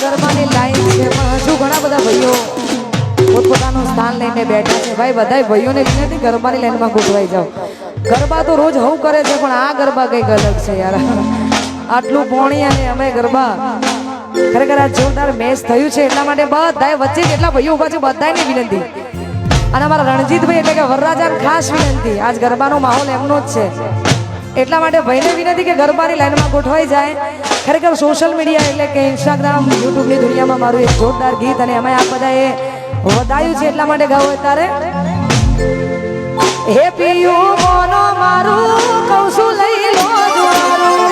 ગરબાની લાઈન છે પણ હજુ ઘણા બધા ભાઈઓ પોતપોતાનું સ્થાન લઈને બેઠા છે ભાઈ બધા ભાઈઓને વિનંતી ગરબાની લાઈનમાં ગોઠવાઈ જાઓ ગરબા તો રોજ હવું કરે છે પણ આ ગરબા કંઈક અલગ છે યાર આટલું પોણી અને અમે ગરબા ખરેખર આ જોરદાર મેચ થયું છે એટલા માટે બધાય વચ્ચે જેટલા ભાઈઓ ઉભા છે બધાને વિનંતી અને અમારા રણજીતભાઈ એટલે કે વરરાજાને ખાસ વિનંતી આજ ગરબાનો માહોલ એમનો જ છે એટલા માટે ભાઈને વિનંતી કે ગરબાની લાઈનમાં ગોઠવાઈ જાય ખરેખર સોશિયલ મીડિયા એટલે કે ઇન્સ્ટાગ્રામ યુટ્યુબની દુનિયામાં મારું એક જોરદાર ગીત અને એમાં આ બધાએ વધાયું છે એટલા માટે ગાવું અત્યારે હે પિયું મોનો મારું કહું છું લઈ લો જુવારું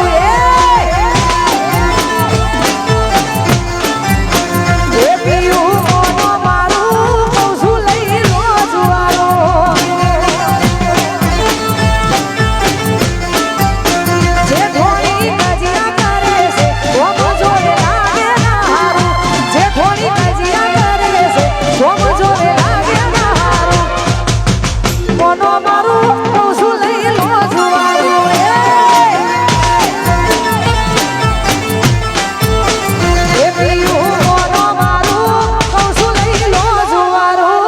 હે પિયું મોનો મારું કહું છું લઈ લો જુવારું જે થોડી કજિયા કરે છે કોમ જોડે લાગે ના હારું જે થોડી કજિયા કરે છે કોમ જોડે લાગે ના હારું મોનો મારું કહું છું લઈ લો જુવારું એ પિયું મોનો મારું કહું છું લઈ લો જુવારું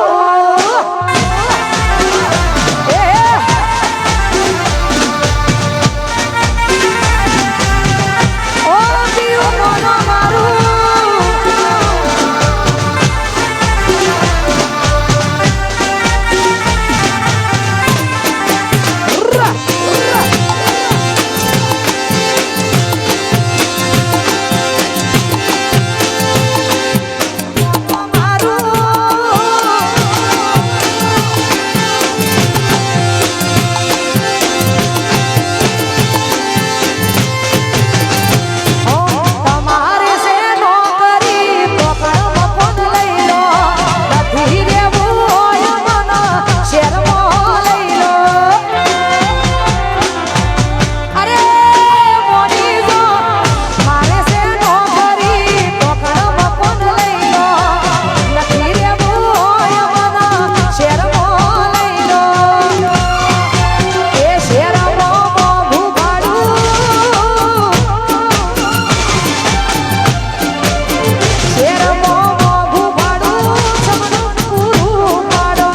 ઓ પિયું મોનો મારું તમારે સે નોકરી પકડ મફત લઈ લો નથી રેવું હોય મન શેરમાં લઈ લો અરે મોની જો મારે સે નોકરી પકડ મફત લઈ લો નથી રેવું હોય મન શેરમાં લઈ લો એ શેરમાં મોંઘું ભાડું શેરમાં મોંઘું ભાડું સબનું પૂરું પાડો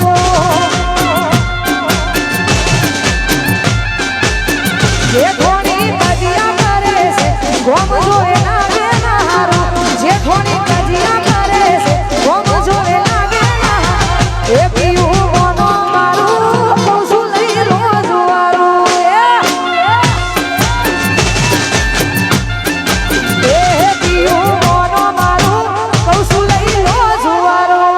જે થોડી કજિયા કરે છે ગોમ જોડે લાગે ના હારું જે થોડી કજિયા કરે છે ગોમ જોડે લાગે ના હારું એ પિયું મોનો મારું કહું છું લઈ લો જુવારું એ પિયું મોનો મારું કહું છું લઈ લો જુવારું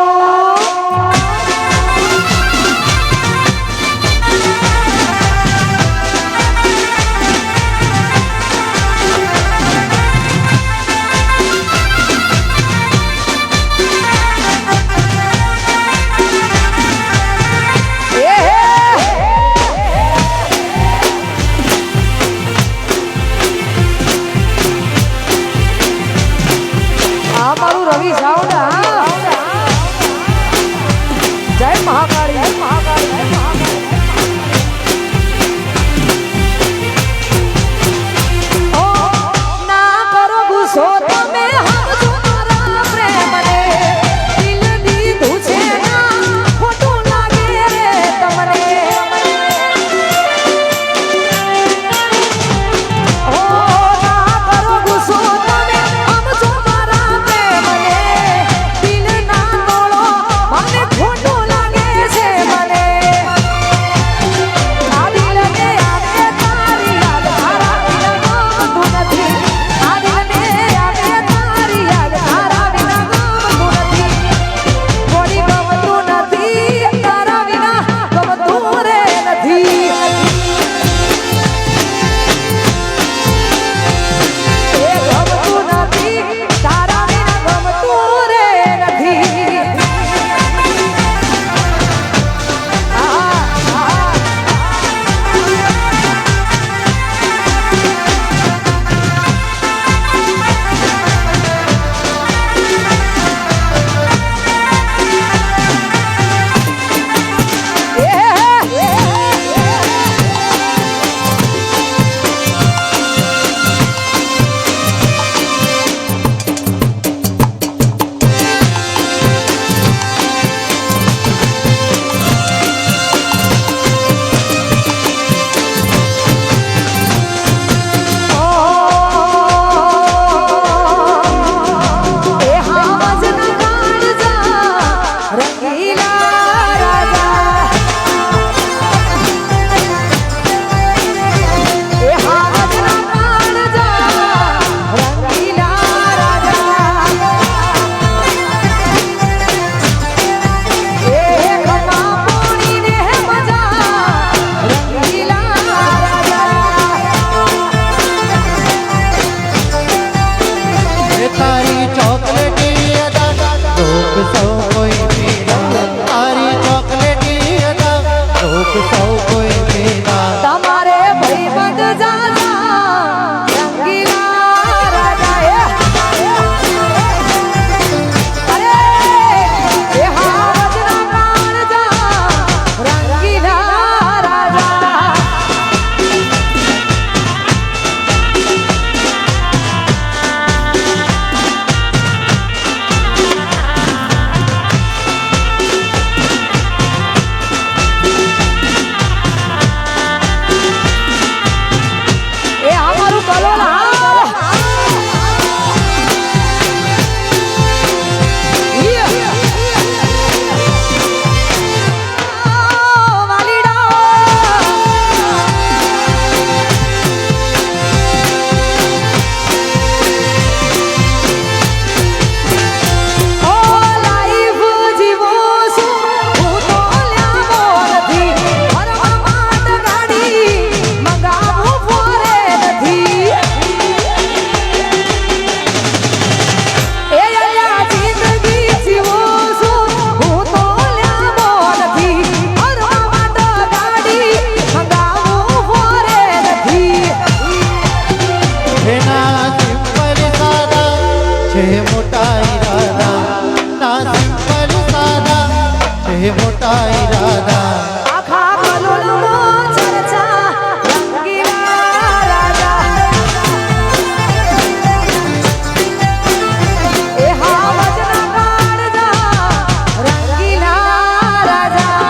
આ મારું રવિ સાવડા જય મહાકાળી જય મહાકાળી જય મહાકાળી ઓ ના કરો ગુસ્સો તમે સમજો મારા પ્રેમને દિલ દીધું છે ના ખોટું લાગે રે તમને ઓ ના કરો ગુસ્સો તમે સમજો મારા પ્રેમને છે મોટા ઈરાદા ના સિંપલ સાદા છે મોટા ઈરાદા આખા કલોલમાં ચર્ચા રંગીલા રાજા એ હાવજના કાળજા રંગીલા રાજા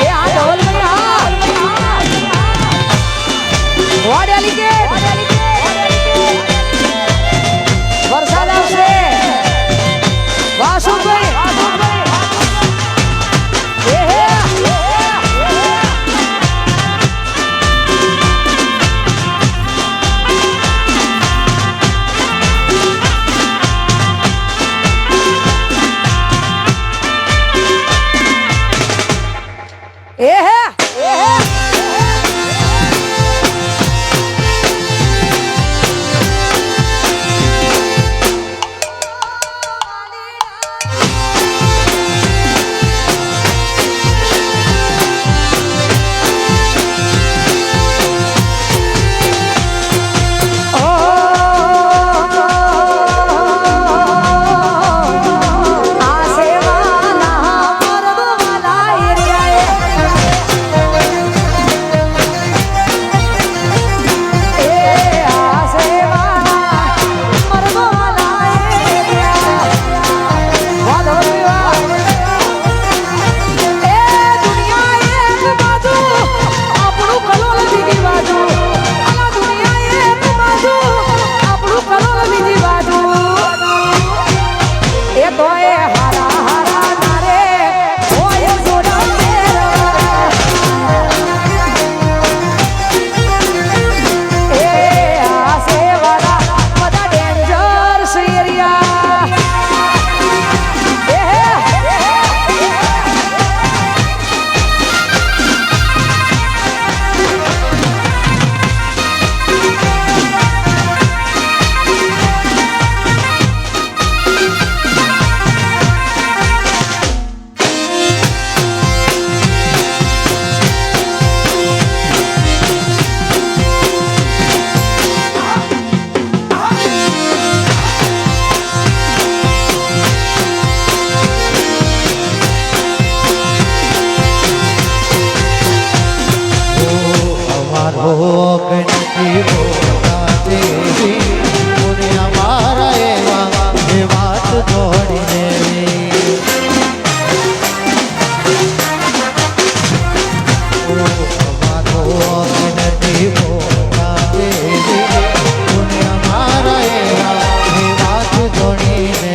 એ આ ઢોલ વાડેલી કે વરસાદ આવશે વાસુભાઈ ગણતી મોટા દેવી પુણે અમારા એવા એ વાત જોડીને અમારો ગણતી મોટા દેવી પુણે અમારા એવા એ વાત જોડીને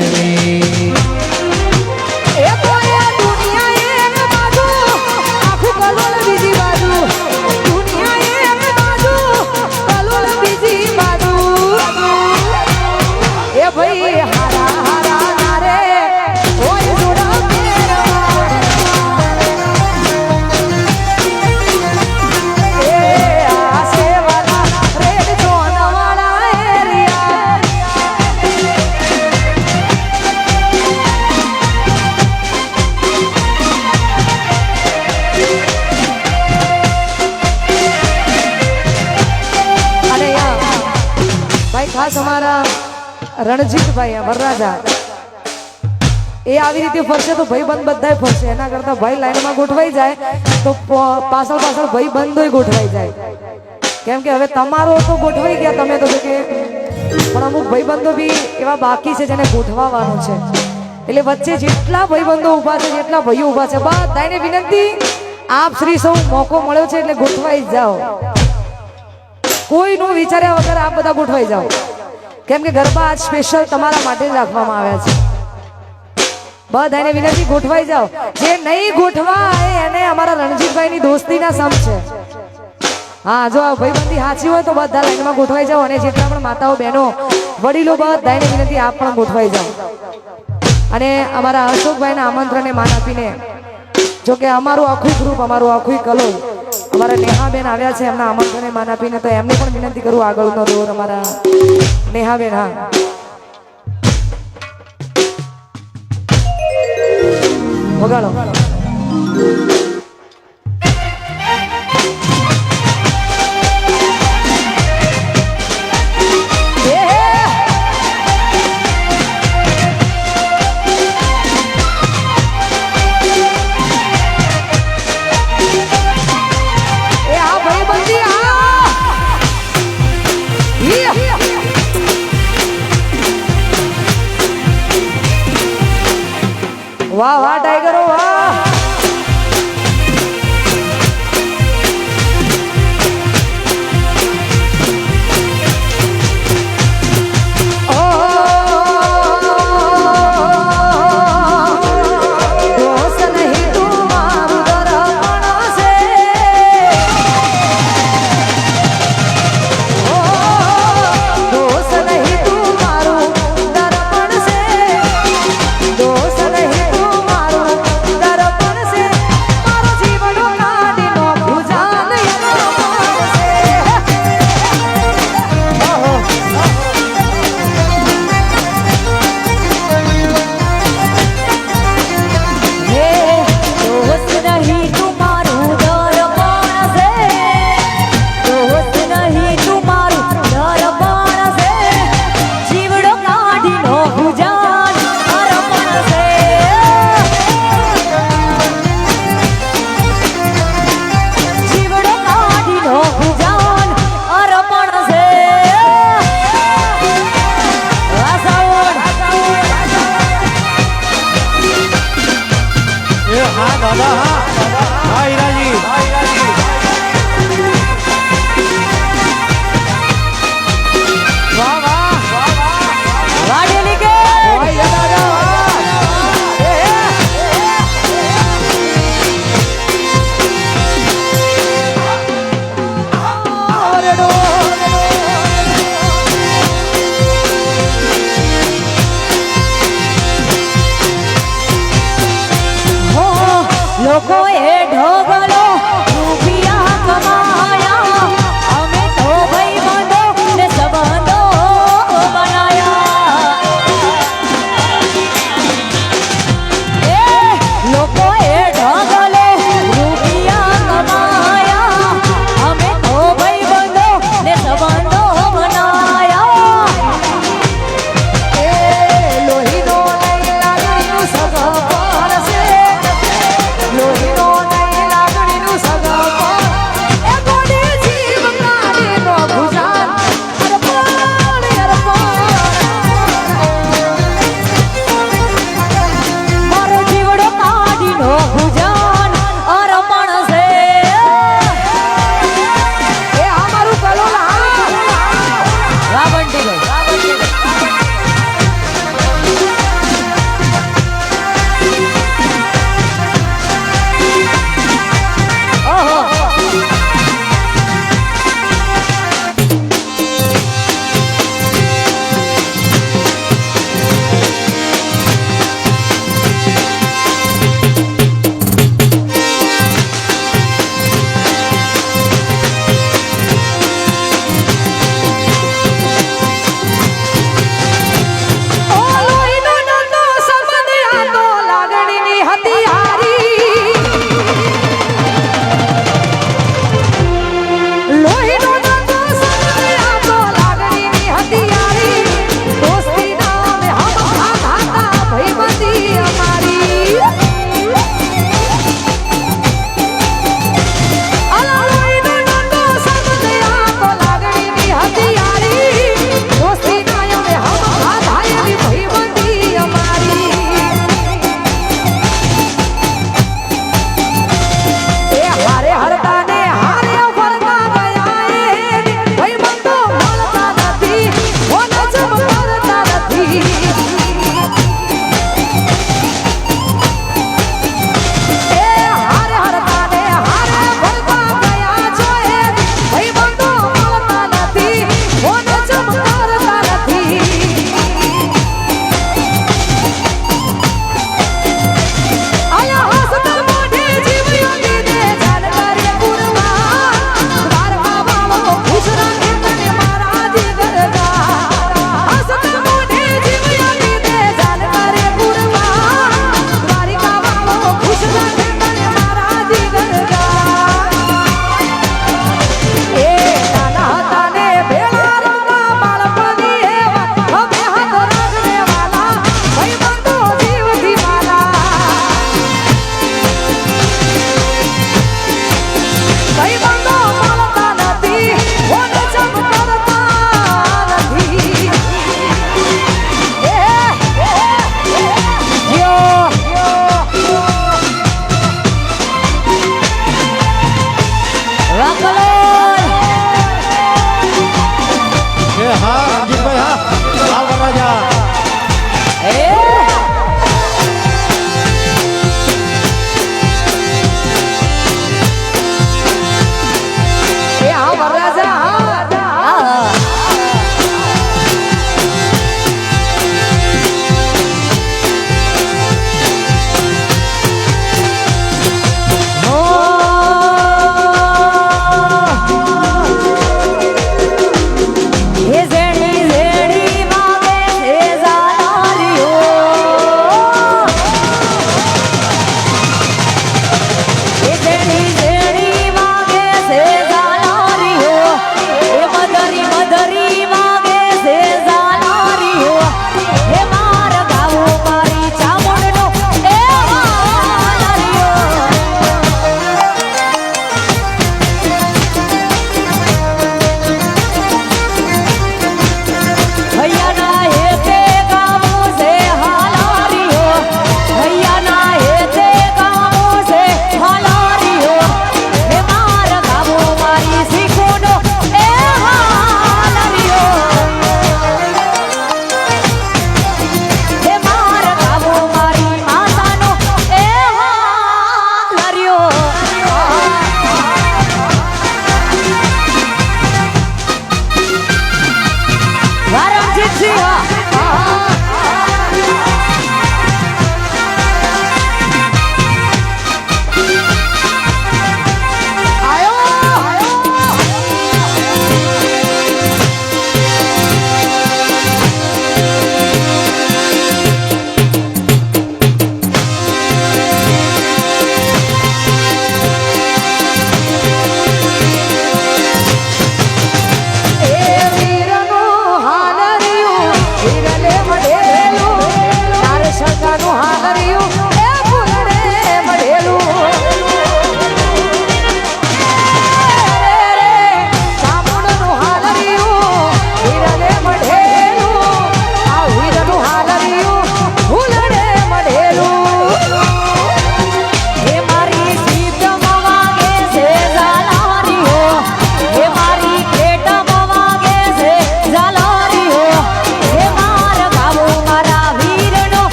ખાસ અમારા રણજીતભાઈ વરરાજા એ આવી રીતે ફરશે તો ભાઈ બંધ બધાય ફરશે એના કરતા ભાઈ લાઈનમાં ગોઠવાઈ જાય તો પાછળ પાછળ ભાઈ બંધોય ગોઠવાઈ જાય કેમ કે હવે તમારો તો ગોઠવાઈ ગયા તમે તો કે પણ અમુક ભાઈબંધો બી એવા બાકી છે જેને ગોઠવાવાનું છે એટલે વચ્ચે જેટલા ભાઈબંધો ઊભા છે જેટલા ભાઈઓ ઊભા છે બધાને વિનંતી આપ શ્રી સૌ મોકો મળ્યો છે એટલે ગોઠવાઈ જાઓ કોઈનું વિચાર્યા વગર આપ બધા ગોઠવાઈ જાઓ કેમ કે ગરબા આજ સ્પેશિયલ તમારા માટે જ રાખવામાં આવ્યા છે બધાને વિનંતી ગોઠવાઈ જાઓ જે નહીં ગોઠવાય એને અમારા રણજીતભાઈની દોસ્તીના સમ છે હા જો ભાઈબંધી સાચી હોય તો બધા લાઈનમાં ગોઠવાઈ જાઓ અને જેટલા પણ માતાઓ બહેનો વડીલો બધાને વિનંતી આપ પણ ગોઠવાઈ જાઓ અને અમારા અશોકભાઈના આમંત્રણને માન આપીને જો કે અમારું આખું ગ્રુપ અમારું આખું કલોલ અમારા નેહાબેન આવ્યા છે એમના આમંત્રણને માન આપીને તો એમને પણ વિનંતી કરું આગળનો દોર અમારા નેહાબેન હા વગાડો